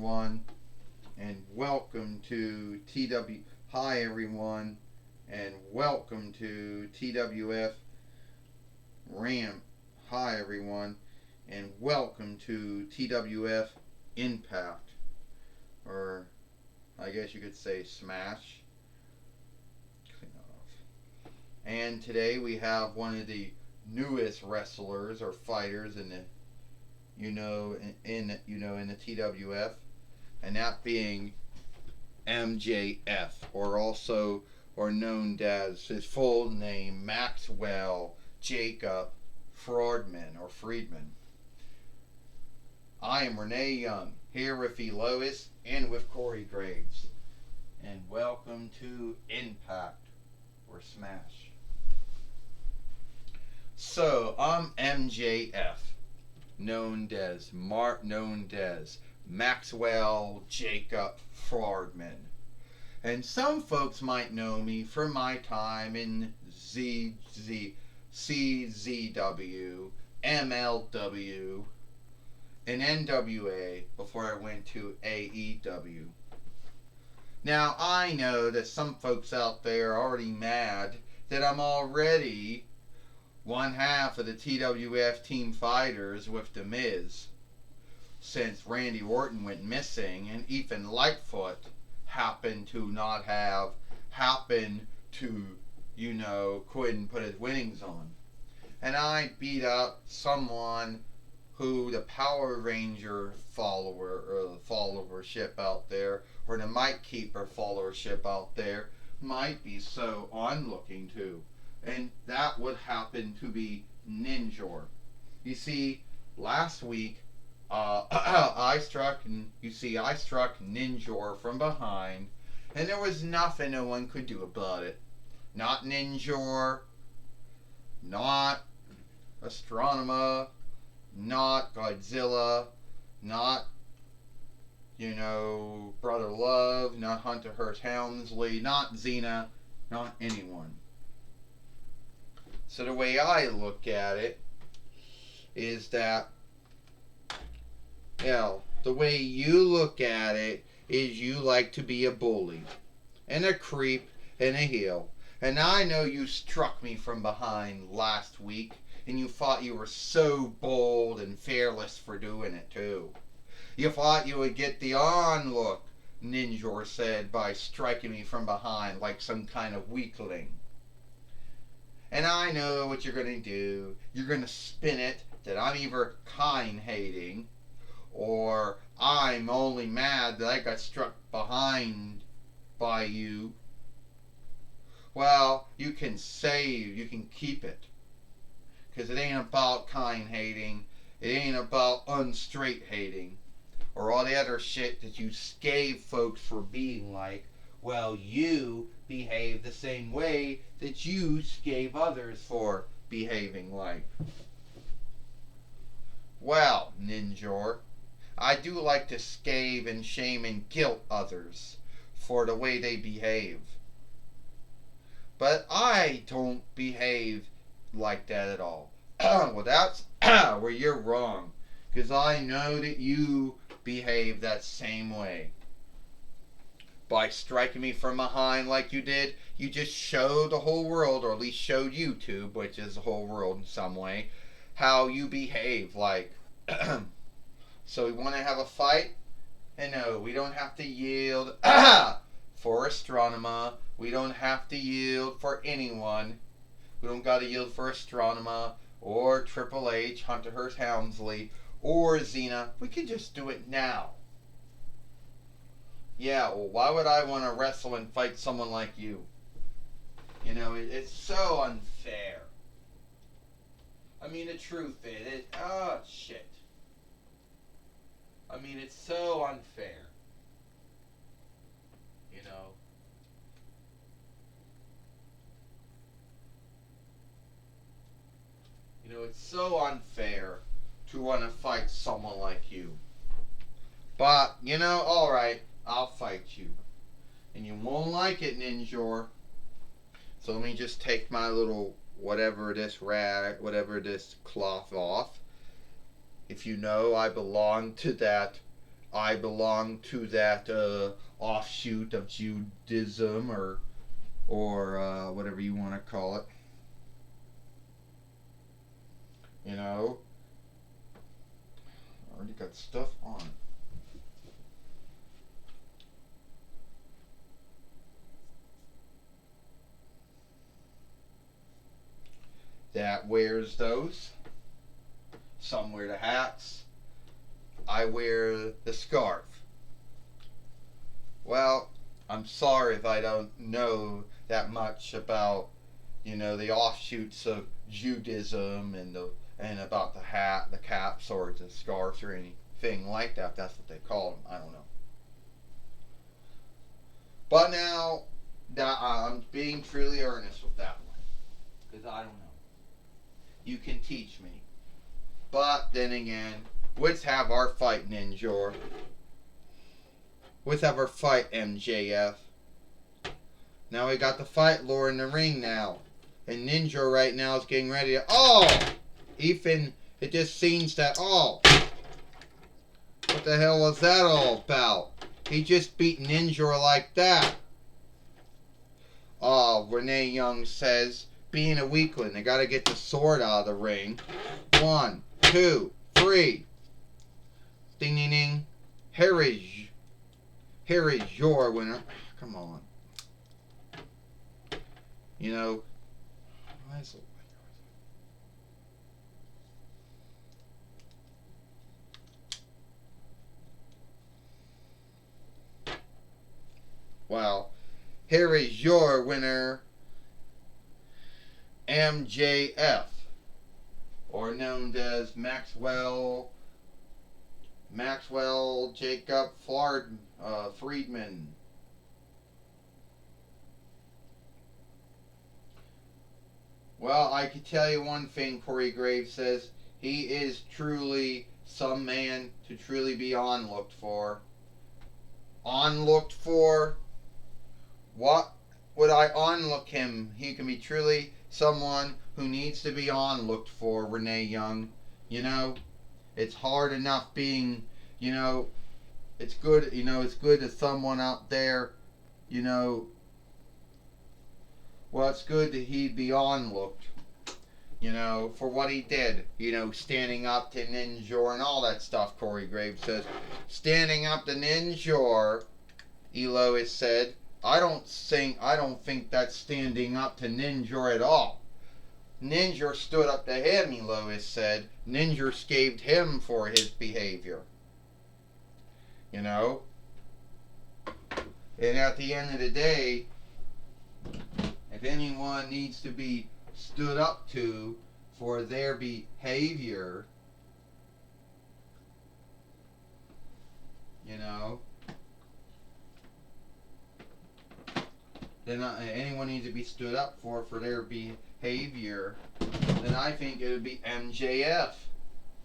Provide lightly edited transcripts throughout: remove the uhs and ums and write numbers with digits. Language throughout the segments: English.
everyone, and welcome to TW. Hi, everyone, and welcome to TWF RAM. Hi, everyone, and welcome to TWF Impact, or I guess you could say Smash. And today we have one of the newest wrestlers or fighters in the in the TWF, and that being MJF, or known as his full name Maxwell Jacob Friedman. I am Renee Young, here with Elois and with Corey Graves, and welcome to Impact or Smash. So I'm MJF, known as Maxwell Jacob Friedman. And some folks might know me from my time in CZW, MLW, and NWA before I went to AEW. Now, I know that some folks out there are already mad that I'm already one half of the TWF Team Fighters with The Miz, since Randy Orton went missing and Ethan Lightfoot happened to couldn't put his winnings on. And I beat up someone who the Power Ranger followership out there, or the Mike Keeper followership out there, might be so onlooking to. And that would happen to be Ninjor. You see, last week, I struck Ninjor from behind, and there was nothing no one could do about it. Not Ninjor, not Astronema, not Godzilla, not, Brother Love, not Hunter Hearst Helmsley, not Xena, not anyone. So the way I look at it is that, the way you look at it is you like to be a bully and a creep and a heel. And I know you struck me from behind last week, and you thought you were so bold and fearless for doing it too. You thought you would get the onlook, Ninjor said, by striking me from behind like some kind of weakling. And I know what you're going to do. You're going to spin it that I'm either kind-hating or I'm only mad that I got struck behind by you. Well, you can keep it. Because it ain't about kind-hating. It ain't about unstraight-hating. Or all the other shit that you scave folks for being like. Well, you behave the same way that you scave others for behaving like. Well, Ninjor, I do like to scave and shame and guilt others for the way they behave. But I don't behave like that at all. Well, that's where you're wrong. Because I know that you behave that same way. By striking me from behind like you did, you just showed the whole world, or at least showed YouTube, which is the whole world in some way, how you behave like. So we want to have a fight? And no, we don't have to yield for Astronema. We don't have to yield for anyone. We don't got to yield for Astronema or Triple H, Hunter Hearst Helmsley, or Xena. We can just do it now. Yeah, well, why would I want to wrestle and fight someone like you? It's so unfair. I mean, the truth is, shit. I mean, it's so unfair. It's so unfair to want to fight someone like you. But, alright, I'll fight you. And you won't like it, Ninjor. So let me just take my little whatever this cloth off. If you know, I belong to that I belong to that offshoot of Judaism or whatever you want to call it. You know, I already got stuff on it. That wears those. Some wear the hats. I wear the scarf. Well, I'm sorry if I don't know that much about, the offshoots of Judaism and about the hat, the caps, or the scarves, or anything like that. That's what they call them. I don't know. But now, that I'm being truly earnest with that one, because I don't know. You can teach me. But then again, let's have our fight, Ninjor. Let's have our fight, MJF. Now we got the fight lore in the ring now. And Ninjor right now is getting ready to... Oh! Ethan, it just seems that... Oh! What the hell was that all about? He just beat Ninjor like that. Oh, Renee Young says, being a weakling, they gotta get the sword out of the ring. 1, 2, 3. Ding, ding, ding. Here is your winner. Come on. Well, here is your winner, MJF, or known as Maxwell Jacob Friedman. Well, I can tell you one thing, Corey Graves says. He is truly some man to truly be onlooked for. Onlooked for? What would I onlook him? He can be truly someone who needs to be onlooked for, Renee Young. It's hard enough being, it's good, it's good that someone out there, well, it's good that he'd be onlooked, for what he did, standing up to Ninjor and all that stuff, Corey Graves says. Standing up to Ninjor, Elois said, I don't think that's standing up to Ninjor at all. Ninjor stood up to him, Elois said. Ninjor scathed him for his behavior. And at the end of the day, if anyone needs to be stood up to for their behavior, then anyone needs to be stood up for their behavior, then I think it would be MJF.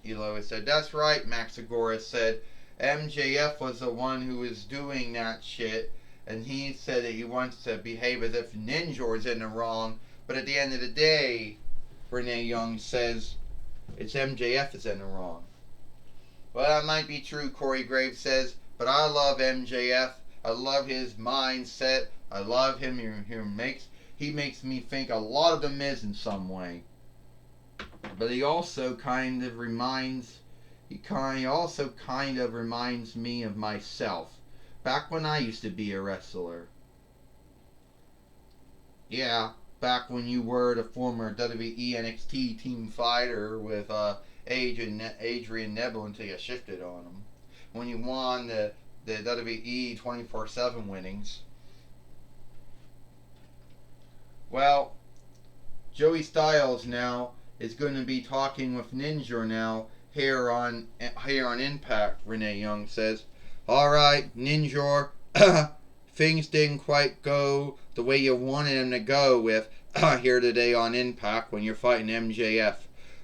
Elois said, that's right, Max Agora said. MJF was the one who was doing that shit, and he said that he wants to behave as if Ninjor's in the wrong, but at the end of the day, Renee Young says, it's MJF is in the wrong. Well, that might be true, Corey Graves says, but I love MJF. I love his mindset. I love him. He makes me think a lot of The Miz in some way. But he also kind of reminds me of myself. Back when I used to be a wrestler. Yeah, back when you were the former WWE NXT team fighter with Adrian Neville until you shifted on him. When you won the WWE 24/7 winnings. Well, Joey Styles now is going to be talking with Ninjor now here on Impact, Renee Young says. Alright, Ninjor, things didn't quite go the way you wanted them to go with here today on Impact when you're fighting MJF.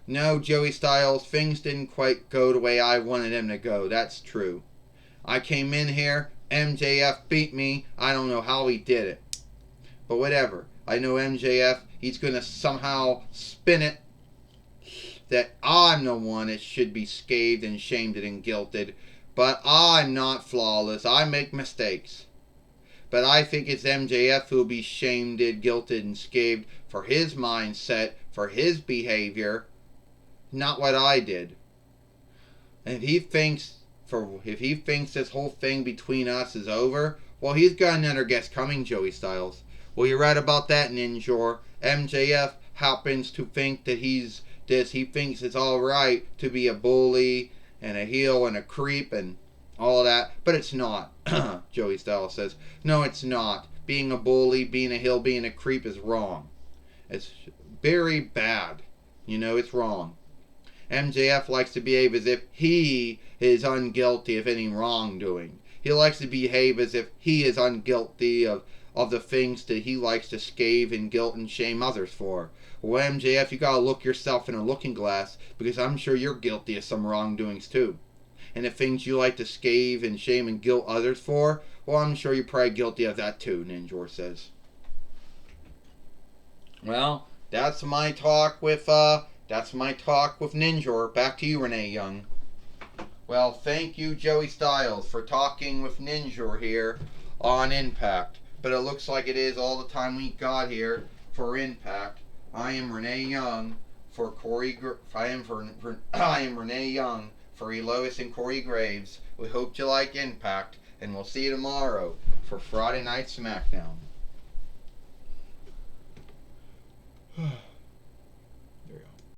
No, Joey Styles, things didn't quite go the way I wanted them to go. That's true. I came in here, MJF beat me. I don't know how he did it. But whatever. I know MJF, he's going to somehow spin it that I'm the one that should be scathed and shamed and guilted But I'm not flawless. I make mistakes. But I think it's MJF who'll be shamed, guilted, and scathed for his mindset, for his behavior, not what I did. And if he thinks this whole thing between us is over, well, he's got another guest coming, Joey Styles. Well, you read about that, Ninjor. MJF happens to think that he's this. He thinks it's all right to be a bully and a heel and a creep and all of that, but it's not. Joey Styles says, no, it's not. Being a bully, being a heel, being a creep is wrong. It's very bad. It's wrong. MJF likes to behave as if he is unguilty of any wrongdoing. He likes to behave as if he is unguilty of the things that he likes to scathe and guilt and shame others for. Well, MJF, you gotta look yourself in a looking glass, because I'm sure you're guilty of some wrongdoings too. And the things you like to scathe and shame and guilt others for, well, I'm sure you're probably guilty of that too, Ninjor says. Well, that's my talk with Ninjor. Back to you, Renee Young. Well, thank you, Joey Styles, for talking with Ninjor here on Impact. But it looks like it is all the time we got here for Impact. I am Renee Young for I am Renee Young for Elois and Corey Graves. We hope you like Impact, and we'll see you tomorrow for Friday Night SmackDown.